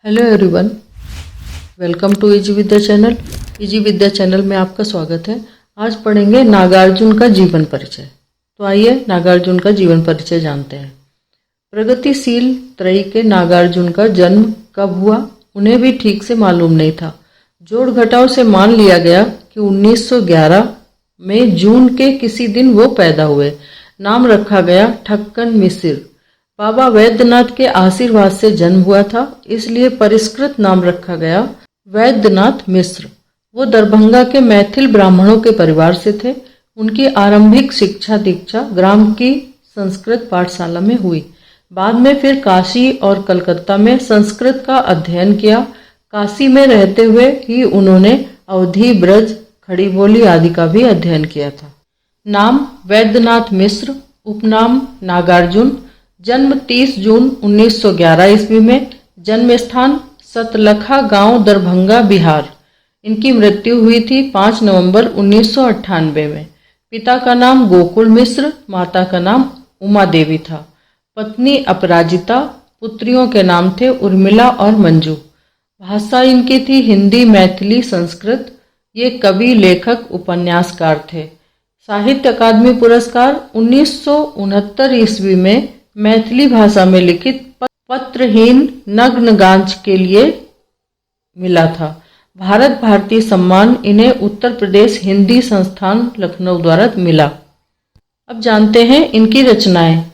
Hello everyone, welcome to easy Vidya channel. Easy Vidya channel में आपका स्वागत है। आज पढ़ेंगे नागार्जुन का जीवन परिचय। तो आइए नागार्जुन का जीवन परिचय जानते हैं। प्रगतिशील त्रयी के नागार्जुन का जन्म कब हुआ उन्हें भी ठीक से मालूम नहीं था। जोड़ घटाव से मान लिया गया कि 1911 में जून के किसी दिन वो पैदा हुए। नाम रखा गया ठक्कन मिसिर। बाबा वैद्यनाथ के आशीर्वाद से जन्म हुआ था, इसलिए परिष्कृत नाम रखा गया वैद्यनाथ मिश्र। वो दरभंगा के मैथिल ब्राह्मणों के परिवार से थे। उनकी आरंभिक शिक्षा दीक्षा ग्राम की संस्कृत पाठशाला में हुई। बाद में फिर काशी और कलकत्ता में संस्कृत का अध्ययन किया। काशी में रहते हुए ही उन्होंने अवधी, ब्रज, खड़ी बोली आदि का भी अध्ययन किया था। नाम वैद्यनाथ मिश्र, उपनाम नागार्जुन। जन्म 30 जून 1911 ईस्वी में। जन्म स्थान सतलखा गांव, दरभंगा, बिहार। इनकी मृत्यु हुई थी 5 नवंबर 1998 में। पिता का नाम गोकुल मिश्र, माता का नाम उमा देवी था। पत्नी अपराजिता। पुत्रियों के नाम थे उर्मिला और मंजू। भाषा इनकी थी हिंदी, मैथिली, संस्कृत। ये कवि, लेखक, उपन्यासकार थे। साहित्य अकादमी पुरस्कार 1969 ईस्वी में मैथिली भाषा में लिखित पत्रहीन नग्नगांच के लिए मिला था। भारत भारती सम्मान इन्हें उत्तर प्रदेश हिंदी संस्थान लखनऊ द्वारा मिला। अब जानते हैं इनकी रचनाएं।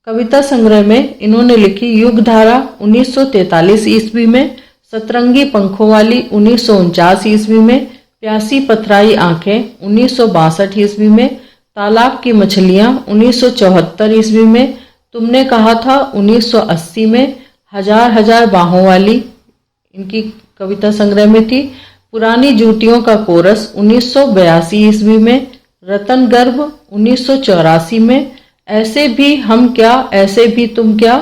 कविता संग्रह में इन्होंने लिखी युगधारा 1943 ईस्वी में, सतरंगी पंखों वाली 1949 ईस्वी में, प्यासी पथराई आंखें 1962 ईस्वी में, तालाब की मछलियां 1974 ईस्वी में, तुमने कहा था 1980 में, हजार हजार बाहों वाली इनकी कविता संग्रह में थी, पुरानी जूतियों का कोरस 1982 ईस्वी में, रतन गर्भ 1984 में, ऐसे भी हम क्या ऐसे भी तुम क्या,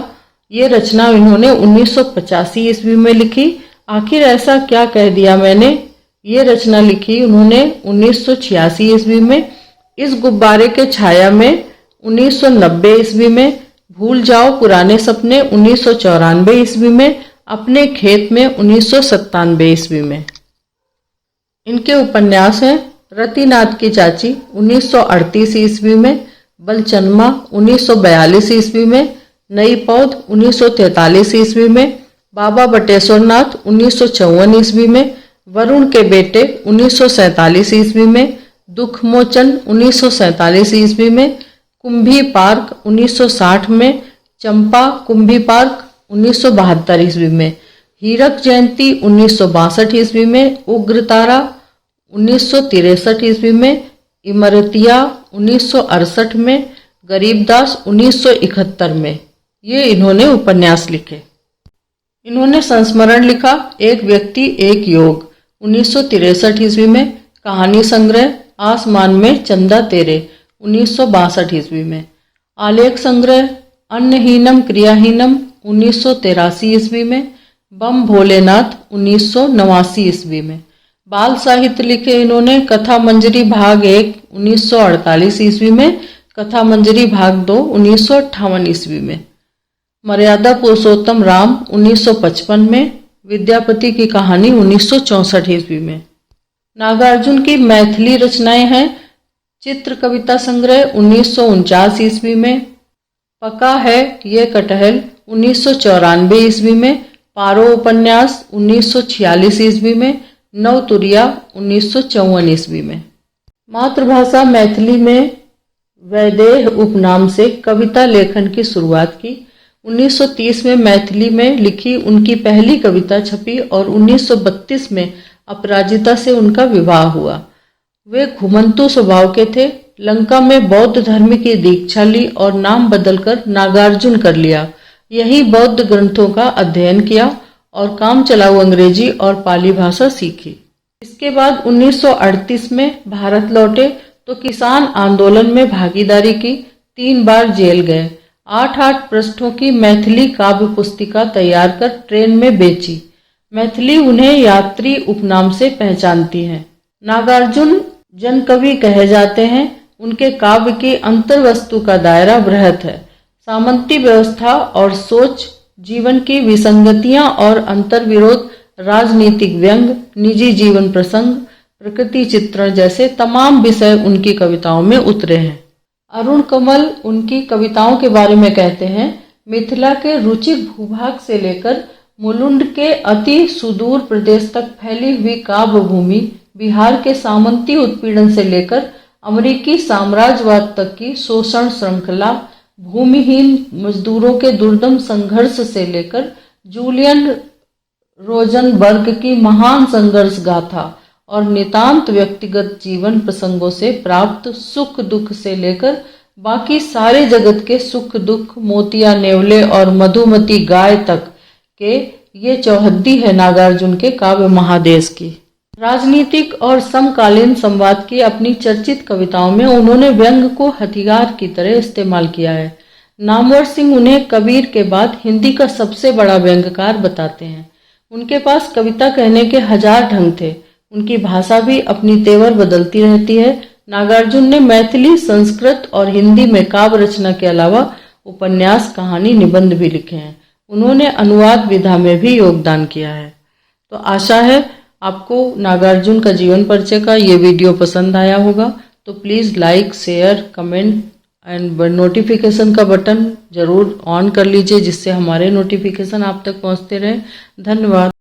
ये रचना इन्होंने 1985 ईस्वी में लिखी। आखिर ऐसा क्या कह दिया मैंने, ये रचना लिखी उन्होंने 1986 ईस्वी में। इस गुब्बारे के छाया में 1990 ईस्वी में, भूल जाओ पुराने सपने 1994 ईस्वी में, अपने खेत में 1997 ईस्वी में। इनके उपन्यास हैं रतिनाथ की चाची 1938 ईस्वी में, बलचनमा 1942 ईस्वी में, नई पौध 1943 ईस्वी में, बाबा बटेश्वर नाथ 1954 ईस्वी में, वरुण के बेटे 1947 ईस्वी में, दुखमोचन 1947 ईस्वी में, कुंभी पार्क 1960 में, चंपा कुंभी पार्क 1972 ईस्वी में, हीरक जयंती 1962 ईस्वी में, उग्रतारा 1963 ईस्वी में, इमरतिया 1968 में, गरीबदास 1971 में। ये इन्होंने उपन्यास लिखे। इन्होंने संस्मरण लिखा एक व्यक्ति एक योग 1963 ईस्वी में, कहानी संग्रह आसमान में चंदा तेरे 1962 ईस्वी में, आलेख संग्रह अन्नहीनम क्रियाहीनम 1983 ईस्वी में, बम भोलेनाथ 1989 ईस्वी में। बाल साहित्य लिखे इन्होंने कथा मंजरी भाग 1 1948 ईस्वी में, कथा मंजरी भाग 2 1958 ईस्वी में, मर्यादा पुरुषोत्तम राम 1955 में, विद्यापति की कहानी 1964 ईस्वी में। नागार्जुन की मैथिली रचनाएं हैं चित्र कविता संग्रह 1949 ईस्वी में, पका है ये कटहल 1994 ईस्वी में, पारो उपन्यास 1946 ईस्वी में, नवतुरिया 1954 ईस्वी में। मातृभाषा मैथिली में वैदेह उपनाम से कविता लेखन की शुरुआत की। 1930 में मैथिली में लिखी उनकी पहली कविता छपी और 1932 में अपराजिता से उनका विवाह हुआ। वे घुमंतु स्वभाव के थे। लंका में बौद्ध धर्म की दीक्षा ली और नाम बदलकर नागार्जुन कर लिया। यही बौद्ध ग्रंथों का अध्ययन किया और काम चलाऊ अंग्रेजी और पाली भाषा सीखी। इसके बाद 1938 में भारत लौटे तो किसान आंदोलन में भागीदारी की। 3 बार जेल गए। 8-8 पृष्ठों की मैथिली काव्य पुस्तिका तैयार कर ट्रेन में बेची। मैथिली उन्हें यात्री उपनाम से पहचानती है। नागार्जुन जन कवि कहे जाते हैं। उनके काव्य की अंतर्वस्तु का दायरा बृहत है। सामंती व्यवस्था और सोच जीवन की विसंगतियां और अंतर्विरोध, राजनीतिक व्यंग, निजी जीवन प्रसंग, प्रकृति चित्रण जैसे तमाम विषय उनकी कविताओं में उतरे हैं। अरुण कमल उनकी कविताओं के बारे में कहते हैं, मिथिला के रुचिर भूभाग से लेकर मुलुंड के अति सुदूर प्रदेश तक फैली हुई काव्य भूमि, बिहार के सामंती उत्पीड़न से लेकर अमेरिकी साम्राज्यवाद तक की शोषण श्रृंखला, भूमिहीन मजदूरों के दुर्दम संघर्ष से लेकर जूलियन रोजनबर्ग की महान संघर्ष गाथा और नितांत व्यक्तिगत जीवन प्रसंगों से प्राप्त सुख दुख से लेकर बाकी सारे जगत के सुख दुख, मोतिया नेवले और मधुमती गाय तक के ये चौहद्दी है नागार्जुन के काव्य महादेश की। राजनीतिक और समकालीन संवाद की अपनी चर्चित कविताओं में उन्होंने व्यंग को हथियार की तरह इस्तेमाल किया है। नामवर सिंह उन्हें कबीर के बाद हिंदी का सबसे बड़ा व्यंग्यकार बताते हैं। उनके पास कविता कहने के 1000 ढंग थे। उनकी भाषा भी अपनी तेवर बदलती रहती है। नागार्जुन ने मैथिली, संस्कृत और हिंदी में काव्य रचना के अलावा उपन्यास, कहानी, निबंध भी लिखे हैं। उन्होंने अनुवाद विधा में भी योगदान किया है। तो आशा है आपको नागार्जुन का जीवन परिचय का ये वीडियो पसंद आया होगा। तो please like, share, comment and notification का बटन जरूर ऑन कर लीजिए, जिससे हमारे नोटिफिकेशन आप तक पहुंचते रहें। धन्यवाद।